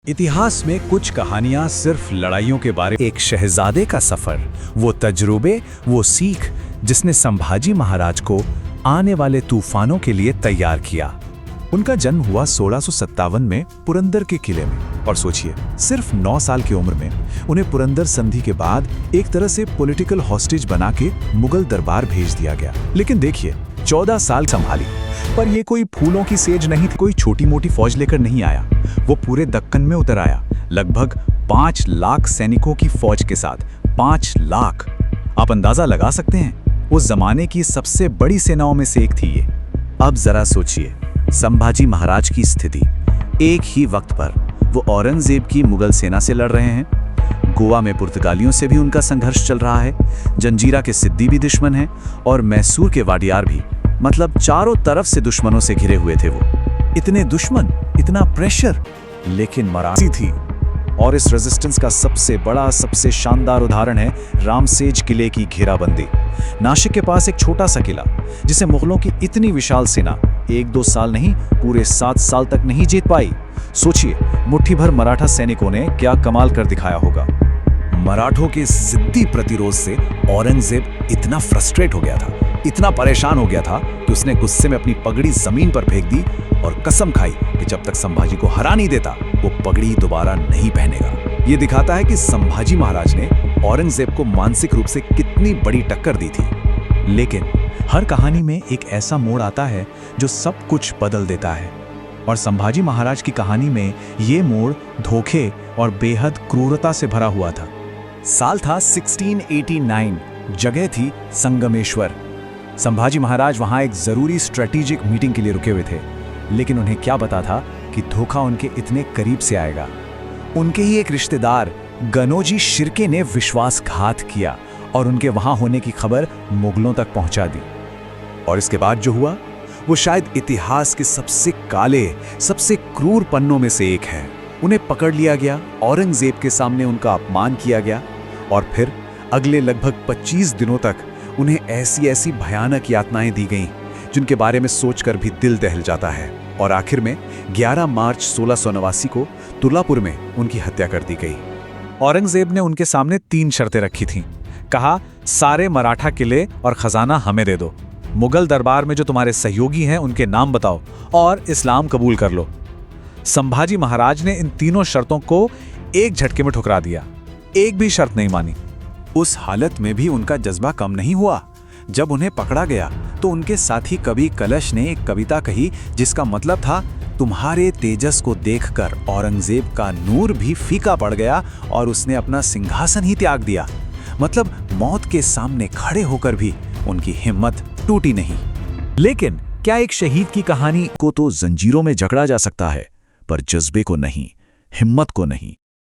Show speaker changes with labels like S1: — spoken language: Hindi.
S1: इतिहास में कुछ कहानियां सिर्फ लड़ाइयों के बारे में। एक शहजादे का सफर, वो तजुर्बे, वो सीख जिसने संभाजी महाराज को आने वाले तूफानों के लिए तैयार किया। उनका जन्म हुआ 1657 में पुरंदर के किले में। और सोचिए, सिर्फ 9 साल की उम्र में उन्हें पुरंदर संधि के बाद एक तरह से पॉलिटिकल हॉस्टेज बना के मुगल दरबार भेज दिया गया। लेकिन देखिए, 14 साल संभाली, पर ये कोई फूलों की सेज नहीं थी। कोई छोटी मोटी फौज लेकर नहीं आया, वो पूरे दक्कन में उतर आया, लगभग 5 लाख सैनिकों की फौज के साथ। 5 लाख! आप अंदाजा लगा सकते हैं, उस जमाने की सबसे बड़ी सेनाओं में से एक थी ये। अब जरा सोचिए, संभाजी महाराज की स्थिति। एक ही वक्त पर वो औरंगजेब की मुगल सेना से लड़ रहे हैं, गोवा में पुर्तगालियों से भी उनका संघर्ष चल रहा है, जंजीरा के सिद्दी भी दुश्मन हैं और मैसूर के वाडियार भी। मतलब चारों तरफ से दुश्मनों से घिरे हुए थे वो। इतने दुश्मन, इतना प्रेशर, लेकिन मराठी थी। और इस रेजिस्टेंस का सबसे बड़ा, सबसे शानदार उदाहरण है रामसेज किले की घेराबंदी। नासिक के पास एक छोटा सा किला, जिसे मुगलों की इतनी विशाल सेना 1-2 साल नहीं, पूरे 7 साल तक नहीं जीत पाई। सोचिए, मुट्ठी भर मराठा सैनिकों ने क्या कमाल कर दिखाया होगा। मराठों के जिद्दी प्रतिरोध से औरंगजेब इतना फ्रस्ट्रेट हो गया था, इतना परेशान हो गया था कि उसने गुस्से में अपनी पगड़ी जमीन पर फेंक दी और कसम खाई कि जब तक संभाजी को हरा नहीं देता, वो पगड़ी दोबारा नहीं पहनेगा। ये दिखाता है कि संभाजी महाराज ने औरंगजेब को मानसिक रूप से कितनी बड़ी टक्कर दी थी। लेकिन हर कहानी में एक ऐसा मोड़ आता है जो सब कुछ बदल देता है, और संभाजी महाराज की कहानी में ये मोड़ धोखे और बेहद क्रूरता से भरा हुआ था। साल था 1689, जगह थी संगमेश्वर। संभाजी महाराज वहां एक जरूरी स्ट्रेटेजिक मीटिंग के लिए रुके हुए थे, लेकिन उन्हें क्या पता था कि धोखा उनके इतने करीब से आएगा। उनके ही एक रिश्तेदार गनोजी शिर्के ने विश्वासघात किया और उनके वहां होने की खबर मुगलों तक पहुंचा दी। और इसके बाद जो हुआ, वो शायद इतिहास के सबसे काले, सबसे क्रूर पन्नों में से एक है। उन्हें पकड़ लिया गया, औरंगजेब के सामने उनका अपमान किया गया, और फिर अगले लगभग 25 दिनों तक उन्हें ऐसी ऐसी भयानक यातनाएं दी गईं जिनके बारे में सोचकर भी दिल दहल जाता है। और आखिर में 11 मार्च 1689 को तुलापुर में उनकी हत्या कर दी गई। औरंगजेब ने उनके सामने 3 शर्तें रखी थीं। कहा, सारे मराठा किले और खजाना हमें दे दो, मुगल दरबार में जो तुम्हारे सहयोगी हैं उनके नाम बताओ, और इस्लाम कबूल कर लो। संभाजी महाराज ने इन तीनों शर्तों को एक झटके में ठुकरा दिया, एक भी शर्त नहीं मानी। उस हालत में भी उनका जज्बा कम नहीं हुआ। जब उन्हें पकड़ा गया तो उनके साथी कवि कलश ने एक कविता कही जिसका मतलब था, तुम्हारे तेजस को देखकर औरंगजेब का नूर भी फीका पड़ गया और उसने अपना सिंहासन ही त्याग दिया। मतलब मौत के सामने खड़े होकर भी उनकी हिम्मत टूटी नहीं। लेकिन क्या एक शहीद की कहानी को तो जंजीरों में जकड़ा जा सकता है, पर जज्बे को नहीं, हिम्मत को नहीं।